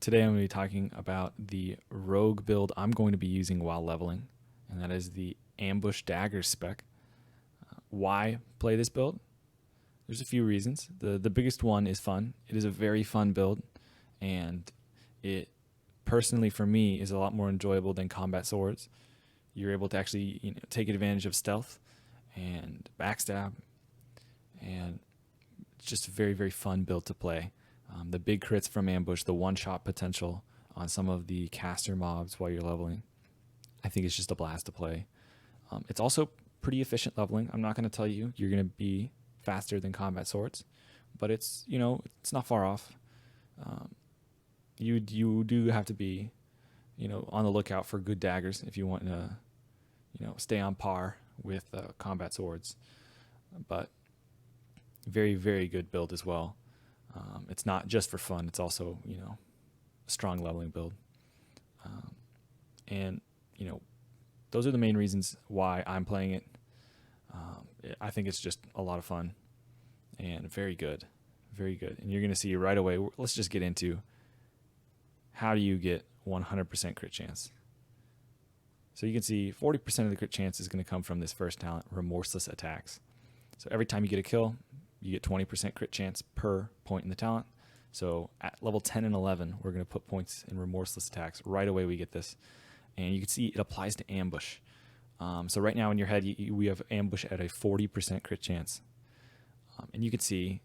Today I'm going to be talking about the rogue build I'm going to be using while leveling, and that is the ambush dagger spec. Why play this build? There's a few reasons. The biggest one is fun. It is a very fun build, and it personally for me is a lot more enjoyable than combat swords. You're able to actually take advantage of stealth and backstab, and it's just a very, very fun build to play. The big crits from ambush, the one-shot potential on some of the caster mobs while you're leveling, I think it's just a blast to play. It's also pretty efficient leveling. I'm not going to tell you you're going to be faster than combat swords, but it's it's not far off. You do have to be on the lookout for good daggers if you want to stay on par with combat swords. But very, very good build as well. It's not just for fun. It's also, a strong leveling build. And those are the main reasons why I'm playing it. I think it's just a lot of fun and very good. Very good. And you're going to see right away, let's just get into how do you get 100% crit chance. So you can see 40% of the crit chance is going to come from this first talent, Remorseless Attacks. So every time you get a kill, you get 20% crit chance per point in the talent. So at level 10 and 11, we're going to put points in Remorseless Attacks. Right away we get this. And you can see it applies to ambush. So right now in your head, we have ambush at a 40% crit chance. And you can see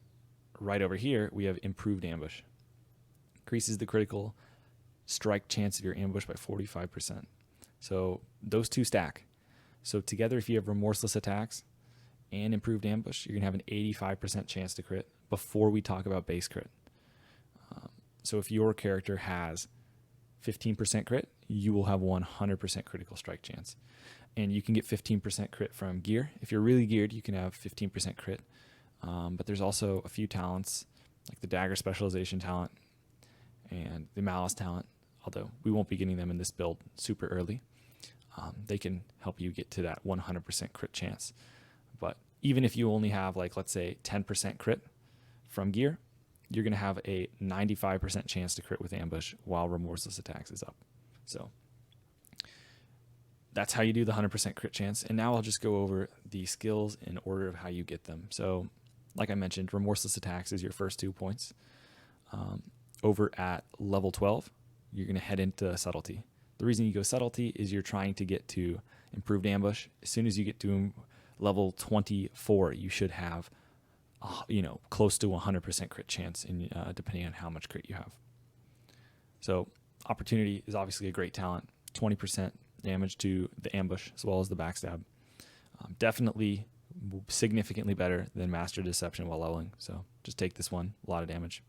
right over here, we have improved ambush. Increases the critical strike chance of your ambush by 45%. So those two stack. So together, if you have Remorseless Attacks and improved ambush, you're going to have an 85% chance to crit before we talk about base crit. So if your character has 15% crit, you will have 100% critical strike chance. And you can get 15% crit from gear. If you're really geared, you can have 15% crit. But there's also a few talents, like the Dagger Specialization talent and the Malice talent, although we won't be getting them in this build super early. They can help you get to that 100% crit chance. But even if you only have, let's say 10% crit from gear, you're going to have a 95% chance to crit with ambush while Remorseless Attacks is up. So that's how you do the 100% crit chance. And now I'll just go over the skills in order of how you get them. So like I mentioned, Remorseless Attacks is your first 2 points. Over at level 12, you're going to head into Subtlety. The reason you go Subtlety is you're trying to get to improved ambush. As soon as you get to level 24, you should have close to 100% crit chance, depending on how much crit you have. So Opportunity is obviously a great talent. 20% damage to the ambush as well as the backstab. Definitely significantly better than Master Deception while leveling. So just take this one. A lot of damage.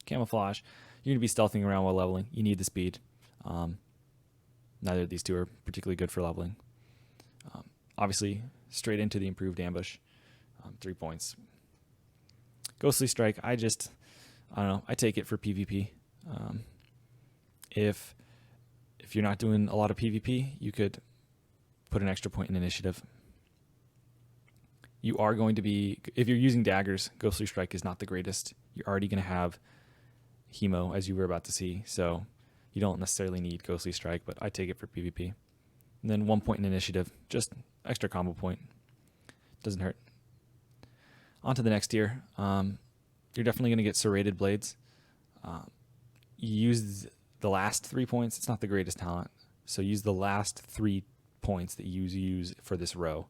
Camouflage. You're going to be stealthing around while leveling. You need the speed. Neither of these two are particularly good for leveling. Obviously, straight into the improved ambush. 3 points. Ghostly Strike, I don't know. I take it for PvP. If you're not doing a lot of PvP, you could put an extra point in initiative. You are going to be, if you're using daggers, Ghostly Strike is not the greatest. You're already going to have Hemo, as you were about to see, so you don't necessarily need Ghostly Strike, but I take it for PvP. And then 1 point in initiative, just extra combo point. Doesn't hurt. On to the next tier. You're definitely going to get Serrated Blades. You use the last 3 points. It's not the greatest talent, so use the last 3 points that you use for this row,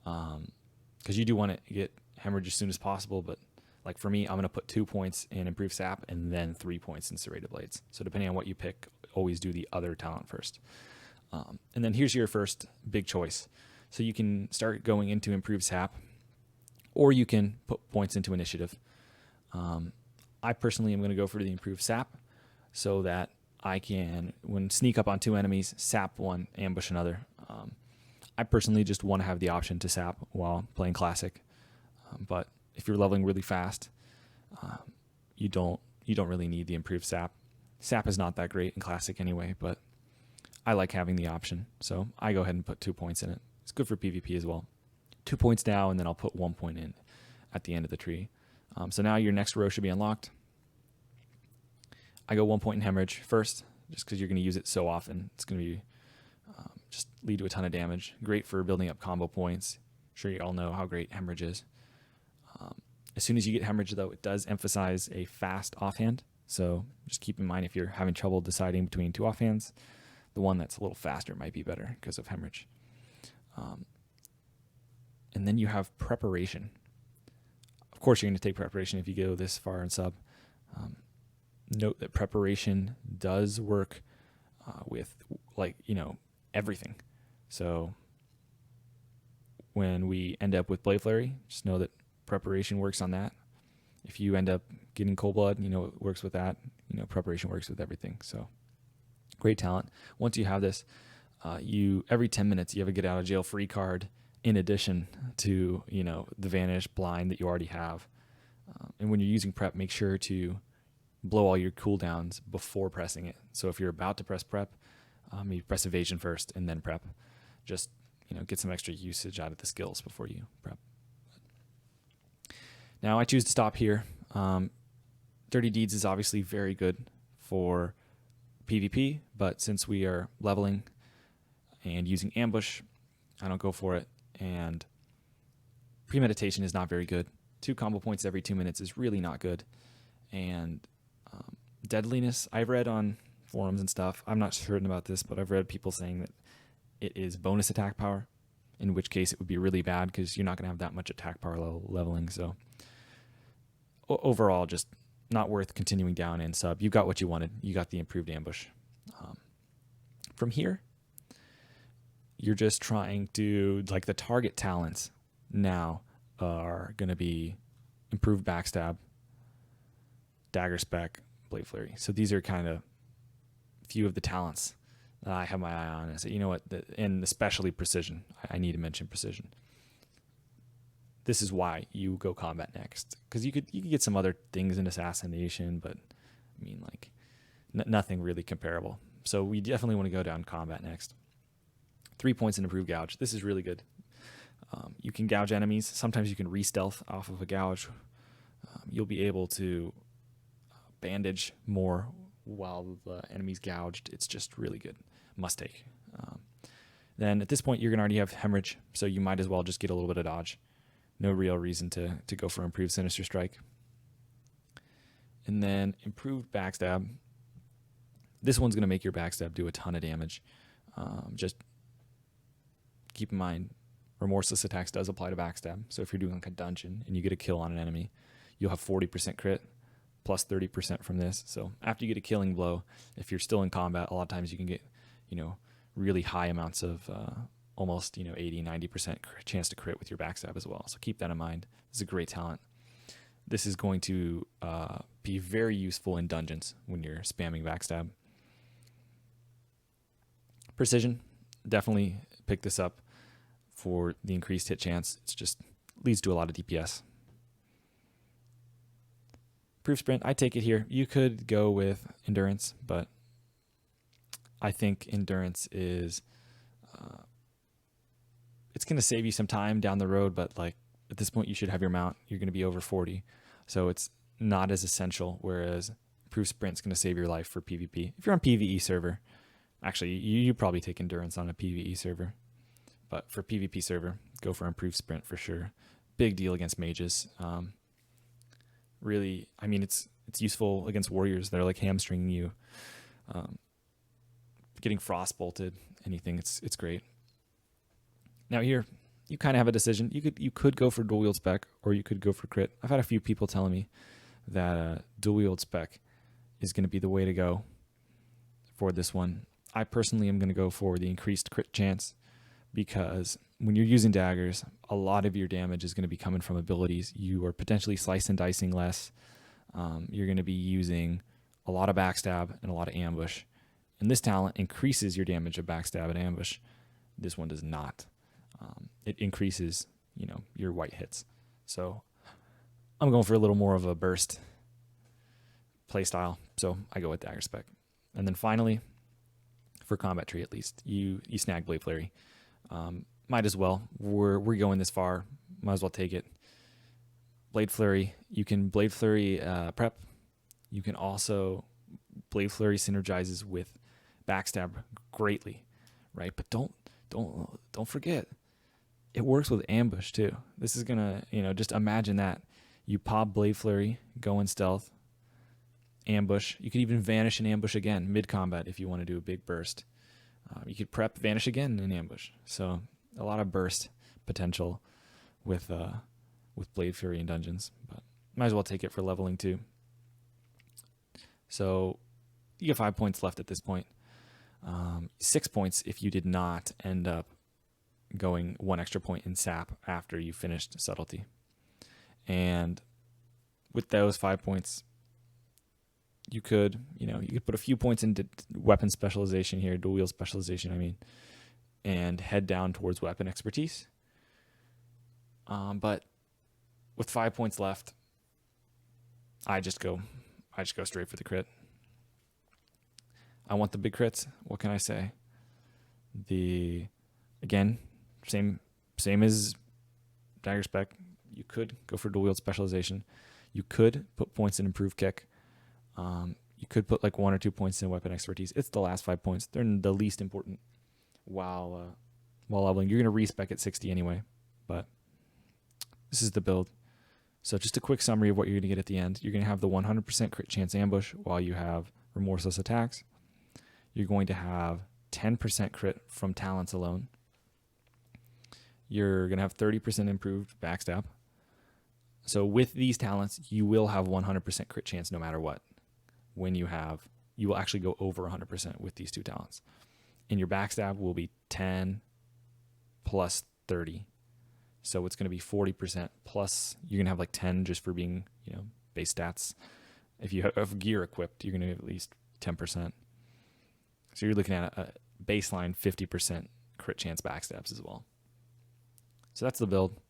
because you do want to get Hemorrhage as soon as possible, but like for me, I'm going to put 2 points in Improved Sap and then 3 points in Serrated Blades. So depending on what you pick, always do the other talent first. And then here's your first big choice. So you can start going into Improved Sap, or you can put points into Initiative. I personally am going to go for the Improved Sap so that I can, when sneak up on 2 enemies, sap one, ambush another. I personally just want to have the option to sap while playing Classic. But if you're leveling really fast, you don't really need the Improved Sap. Sap is not that great in Classic anyway, but I like having the option. So I go ahead and put 2 points in it. It's good for PvP as well. 2 points now, and then I'll put 1 point in at the end of the tree. So now your next row should be unlocked. I go 1 point in hemorrhage first, just because you're going to use it so often. It's going to be just lead to a ton of damage. Great for building up combo points. I'm sure you all know how great hemorrhage is. As soon as you get hemorrhage, though, it does emphasize a fast offhand. So just keep in mind, if you're having trouble deciding between two offhands, the one that's a little faster might be better because of hemorrhage. And then you have preparation. Of course, you're going to take preparation if you go this far in sub. Note that preparation does work with, everything. So when we end up with Blade Flurry, just know that preparation works on that. If you end up getting Cold Blood, it works with that. Preparation works with everything. So great talent. Once you have this, every 10 minutes you have a get out of jail free card in addition to the Vanish blind that you already have. And when you're using prep, make sure to blow all your cooldowns before pressing it. So if you're about to press prep, you press evasion first and then prep. Just get some extra usage out of the skills before you prep. Now I choose to stop here. Dirty Deeds is obviously very good for PvP, but since we are leveling and using ambush, I don't go for it. And premeditation is not very good. 2 combo points every 2 minutes is really not good. And deadliness, I've read on forums and stuff, I'm not certain about this, but I've read people saying that it is bonus attack power, in which case it would be really bad because you're not going to have that much attack power leveling. So overall, just not worth continuing down in sub. You got what you wanted. You got the improved ambush. From here, you're just trying to, the target talents now are going to be improved backstab, dagger spec, blade flurry. So these are kind of few of the talents that I have my eye on. I say, you know what, and especially precision. I need to mention precision. This is why you go combat next, because you could get some other things in assassination, but I mean, nothing really comparable. So we definitely want to go down combat next. 3 points in improved gouge. This is really good. You can gouge enemies. Sometimes you can re-stealth off of a gouge. You'll be able to bandage more while the enemy's gouged. It's just really good. Must take. Then at this point, you're going to already have hemorrhage, so you might as well just get a little bit of dodge. No real reason to go for improved Sinister Strike. And then improved backstab. This one's going to make your backstab do a ton of damage. Just keep in mind, remorseless attacks does apply to backstab. So if you're doing a dungeon and you get a kill on an enemy, you'll have 40% crit plus 30% from this. So after you get a killing blow, if you're still in combat, a lot of times you can get, really high amounts of almost 80-90% chance to crit with your backstab as well. So keep that in mind. This is a great talent. This is going to be very useful in dungeons when you're spamming backstab. Precision, definitely pick this up for the increased hit chance. It's just leads to a lot of DPS. Proof sprint, I take it here. You could go with endurance, but I think endurance is it's going to save you some time down the road, but at this point you should have your mount. You're going to be over 40, so it's not as essential, whereas proof sprint's going to save your life for PvP. If you're on PvE server, actually you probably take endurance on a PvE server, but for PvP server, go for improved sprint for sure. Big deal against mages. Really, I mean, it's useful against warriors that are hamstringing you, getting frost bolted, anything. It's great. Now here, you kind of have a decision. You could go for dual wield spec, or you could go for crit. I've had a few people telling me that dual wield spec is going to be the way to go for this one. I personally am going to go for the increased crit chance, because when you're using daggers, a lot of your damage is going to be coming from abilities. You are potentially slice and dicing less. You're going to be using a lot of backstab and a lot of ambush. And this talent increases your damage of backstab and ambush. This one does not. It increases, your white hits. So I'm going for a little more of a burst playstyle. So I go with dagger spec. And then finally, for combat tree at least, you snag blade flurry. Might as well. We're going this far. Might as well take it. Blade flurry. You can blade flurry prep. You can also Blade Flurry synergizes with backstab greatly, right? But don't forget, it works with ambush too. This is gonna, just imagine that you pop Blade Flurry, go in stealth, ambush. You could even vanish and ambush again mid combat if you want to do a big burst. You could prep, vanish again, and ambush. So a lot of burst potential with Blade Fury in dungeons, but might as well take it for leveling too. So you get 5 points left at this point. 6 points if you did not end up going 1 extra point in sap after you finished subtlety. And with those 5 points, you could put a few points into weapon specialization here, dual wield specialization, and head down towards weapon expertise. But with 5 points left, I just go straight for the crit. I want the big crits. What can I say? Again, same as Dagger Spec. You could go for dual wield specialization. You could put points in improved kick. You could put like 1 or 2 points in weapon expertise. It's the last 5 points. They're the least important while leveling. You're going to respec at 60 anyway, but this is the build. So just a quick summary of what you're going to get at the end. You're going to have the 100% crit chance ambush while you have remorseless attacks. You're going to have 10% crit from talents alone. You're going to have 30% improved backstab. So with these talents, you will have 100% crit chance no matter what. You will actually go over 100% with these 2 talents. And your backstab will be 10 plus 30. So it's going to be 40% plus you're going to have like 10 just for being, base stats. If you have gear equipped, you're going to have at least 10%. So you're looking at a baseline 50% crit chance backstabs as well. So that's the build.